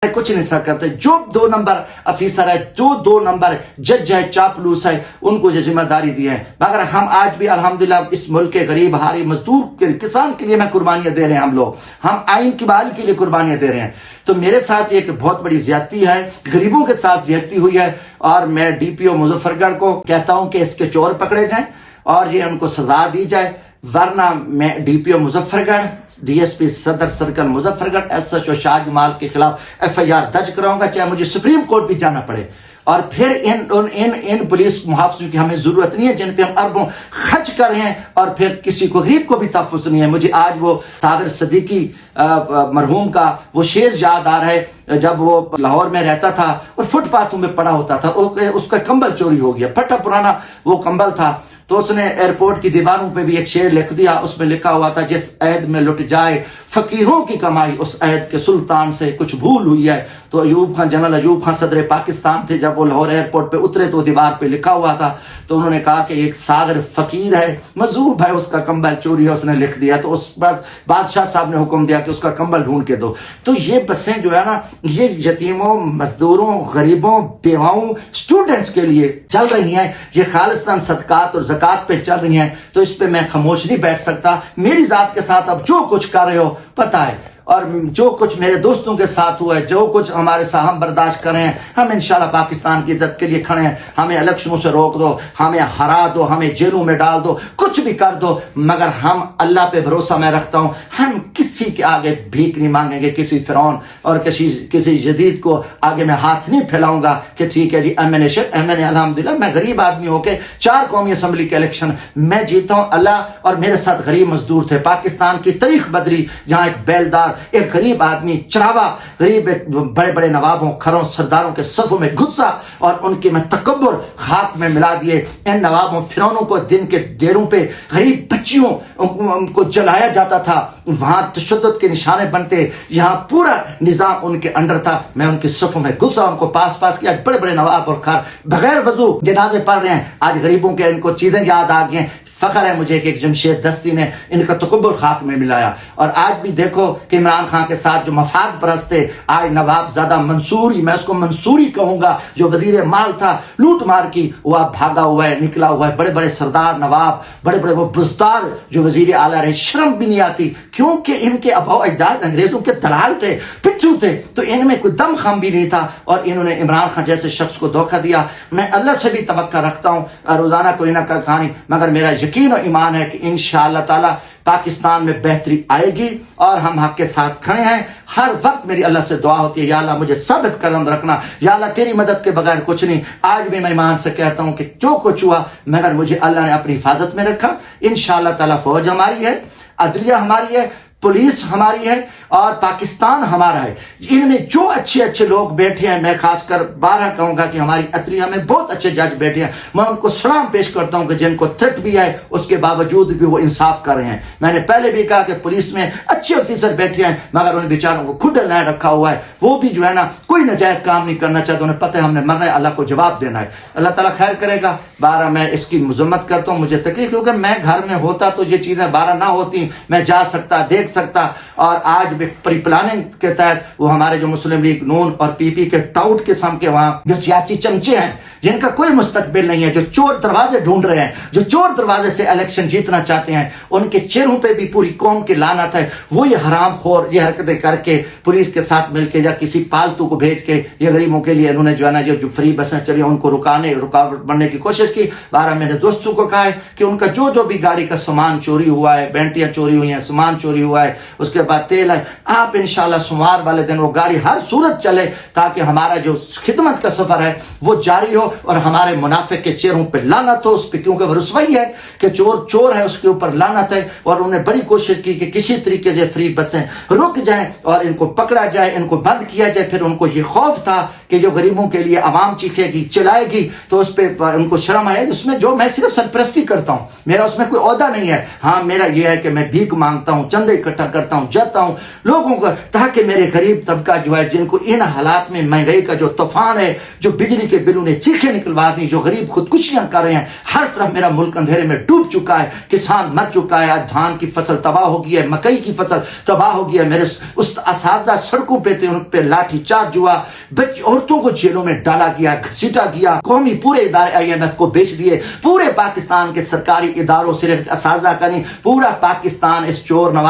कुछ नहीं सर करते। जो 2 नंबर अफीसर है, जो 2 नंबर जज है, चापलूस है, उनको जो जिम्मेदारी दी है। मगर हम आज भी अल्हम्दुलिल्लाह इस मुल्क के गरीब हारी मजदूर किसान के लिए मैं कुर्बानियां दे रहे हैं। हम लोग हम आइन की बहाली के लिए कुर्बानियां दे रहे हैं। तो मेरे साथ एक बहुत बड़ी ज्यादती है, गरीबों के साथ ज्यादती हुई है, और मैं डीपीओ मुजफ्फरगढ़ को कहता हूं कि इसके चोर पकड़े जाएं और ये उनको सजा दी जाए, वरना मैं डीपीओ मुजफ्फरगढ़, डीएसपी सदर सर्कल मुजफ्फरगढ़, एसएचओ शाहजमाल के खिलाफ एफआईआर दर्ज कराऊंगा, चाहे मुझे सुप्रीम कोर्ट भी जाना पड़े। और फिर इन पुलिस मुहाफिजों की हमें जरूरत नहीं है जिन पे हम अरबों खर्च कर रहे हैं, और फिर किसी को गरीब को भी तहफ़्फ़ुज़ नहीं है। मुझे आज वो सागर सदीकी मरहूम का वो शेर याद आ रहा है, जब वो लाहौर में रहता था और फुटपाथों में पड़ा होता था, उसका कंबल चोरी हो गया, फटा पुराना वो कंबल था, तो उसने एयरपोर्ट की दीवारों पे भी एक शेर लिख दिया। उसमें लिखा हुआ था, जिस ऐद में लुट जाए फकीरों की कमाई, उस ऐद के सुल्तान से कुछ भूल हुई है। तो अयूब खान, जनरल अयूब खान सदर पाकिस्तान थे, जब वो लाहौर एयरपोर्ट पे उतरे तो दीवार पे लिखा हुआ था, तो उन्होंने कहा कि एक सागर फकीर है, मजूब है, उसका कंबल चोरी है, उसने लिख दिया। तो उस बाद बादशाह साहब ने हुक्म दिया कि उसका कंबल ढूंढ के दो। तो ये बसें जो है ना, ये यतीमों, मजदूरों, गरीबों, बेवाओं, स्टूडेंट्स के लिए चल रही हैं। ये खालिस्तान सदकात और ज़कात पे चल रही हैं। तो इस पे मैं खामोश नहीं बैठ सकता। मेरी जात के साथ अब जो कुछ कर रहे हो पता है, और जो कुछ मेरे दोस्तों के साथ हुआ है, जो कुछ हमारे साथ हम बर्दाश्त कर रहे हैं, हम इंशाल्लाह पाकिस्तान की इज्जत के लिए खड़े हैं। हमें इलेक्शनों से रोक दो, हमें हरा दो, हमें जेलों में डाल दो, कुछ भी कर दो, मगर हम अल्लाह पे भरोसा मैं रखता हूं। हम किसी के आगे भीख नहीं मांगेंगे, किसी फिरौन और किसी जदीद को आगे मैं हाथ नहीं फैलाऊंगा कि ठीक है जी मैंने अल्हम्दुलिल्लाह मैं गरीब आदमी होके 4 कौमी असम्बली के इलेक्शन मैं जीता हूं। अल्लाह और मेरे साथ गरीब मजदूर थे। पाकिस्तान की तारीख बदली, जहां एक बेलदार, एक गरीब आदमी, चरावा गरीब, बड़े बड़े नवाबों, खरों, सरदारों के सफों में घुसा और उनके में तकब्बुर खाक में मिला दिए। इन नवाबों, फिरौनों को दिन के देरों पे गरीब बच्चियों को जलाया जाता था, वहां तशद्दुद के निशाने बनते, यहाँ पूरा निजाम उनके अंडर था। मैं उनके सफों में घुसा, उनको पास किया। बड़े बड़े नवाब और खार बगैर वजू जनाजे पढ़ रहे हैं। आज गरीबों के इनको चीजें याद आ गई हैं। फखर है मुझे कि एक जमशेद दस्ती ने इनका तकब्बुर खाक में मिलाया। और आज भी देखो कि इमरान खान के साथ जो मफाद परस्त थे, आज नवाब ज़्यादा मंसूरी, मैं उसको मंसूरी कहूंगा, जो वजीर माल था, लूट मार की, वो अब भागा हुआ है, निकला हुआ है। बड़े बड़े सरदार नवाब, बड़े बड़े वो बुज़दार जो वजीर आला रहे, शर्म भी नहीं आती, क्योंकि इनके अबाव अजदाद अंग्रेजों के दलाल थे, पिट्ठू थे, तो इनमें कोई दम खम भी नहीं था। और इन्होंने इमरान खान जैसे शख्स को धोखा दिया। मैं अल्लाह से भी तवक्का रखता हूँ, रोजाना कोई ना कोई कहानी, मगर मेरा यकीन और ईमान है कि इंशाअल्लाह ताला पाकिस्तान में बेहतरी आएगी और हम हक के साथ खड़े हैं। हर वक्त मेरी अल्लाह से दुआ होती है, या अल्लाह मुझे साबित कदम रखना, या अल्लाह तेरी मदद के बगैर कुछ नहीं। आज भी मैं ईमान से कहता हूं कि जो कुछ हुआ, मगर मुझे अल्लाह ने अपनी हिफाजत में रखा। इंशाअल्लाह ताला फौज हमारी है, अदलिया हमारी है, पुलिस हमारी है, और पाकिस्तान हमारा है। इनमें जो अच्छे अच्छे लोग बैठे हैं, मैं खासकर 12 कहूंगा कि हमारी अतलिया में बहुत अच्छे जज बैठे हैं। मैं उनको सलाम पेश करता हूं कि जिनको थ्रेट भी है, उसके बावजूद भी वो इंसाफ कर रहे हैं। मैंने पहले भी कहा कि पुलिस में अच्छे ऑफिसर बैठे हैं, मगर उन बेचारों को खुद लाए रखा हुआ है। वो भी जो है ना, कोई नजायज काम नहीं करना चाहते, उन्हें पता है हमने मरना है, अल्लाह को जवाब देना है। अल्लाह ताला खैर करेगा। 12 मैं इसकी मजम्मत करता हूँ, मुझे तकलीफ, क्योंकि मैं घर में होता तो ये चीजें 12 ना होती, मैं जा सकता, देख सकता। और आज भी प्री प्लानिंग के तहत वो हमारे जो मुस्लिम लीग नून और पीपी के टाउट किस्म के वहां जो सियासी चमचे हैं, जिनका कोई मुस्तकबिल नहीं है, जो चोर दरवाजे ढूंढ रहे हैं, जो चोर दरवाजे से इलेक्शन जीतना चाहते हैं, उनके चेहरों पे भी पूरी कौम की लानत है। वो ये हरामखोर ये हरकतें करके पुलिस के साथ मिलकर या किसी पालतू को भेज के ये गरीबों के लिए इन्होंने जो है ना, जो फ्री बसें चली उनको रुकावट बनने की कोशिश की। 12 मेरे दोस्तों को कहा है कि उनका जो भी गाड़ी का सामान चोरी हुआ है, बेंटियां चोरी हुई हैं, सामान चोरी हुआ है, उसके बाद तेल है, आप इंशाल्लाह सोमवार वाले दिन वो गाड़ी हर सूरत चले, ताकि हमारा जो खिदमत का सफर है वो जारी हो और हमारे मुनाफिक के चेहरों पे लानत हो उस पर, क्योंकि वो रुसवाई है कि चोर है, उसके ऊपर लानत है। और उन्होंने बड़ी कोशिश की कि किसी तरीके से फ्री बसें रुक जाएं और इनको पकड़ा जाए, इनको बंद किया जाए। फिर उनको ये खौफ था कि जो गरीबों के लिए आवाम चीखेगी, चिल्लाएगी, तो उस पर उनको शर्म आए। उसमें जो मैं सिर्फ सरपरस्ती करता हूं, मेरा उसमें कोई ओहदा नहीं है। हाँ, मेरा यह है कि मैं भीख मांगता हूं, चंदे इकट्ठा करता हूं, जाता हूं, لوگوں کو, تاکہ میرے غریب طبقہ جو ہے جن کو ان حالات میں مہنگائی کا جو طوفان ہے, جو بجلی کے بلوں نے چیخیں نکلوا دی, جو غریب خودکشیاں کر رہے ہیں, ہر طرف میرا ملک اندھیرے میں ڈوب چکا ہے, کسان مر چکا ہے, آج دھان کی فصل تباہ ہو گئی ہے, مکئی کی فصل تباہ ہو گئی ہے, میرے اساتذہ سڑکوں پہ تھے, ان پہ لاٹھی چارج ہوا, عورتوں کو جیلوں میں ڈالا گیا, گھسیٹا گیا, قومی پورے ادارے IMF کو بیچ دیے, پورے پاکستان کے سرکاری اداروں, صرف اساتذہ کا نہیں, پورا پاکستان اس چور نواز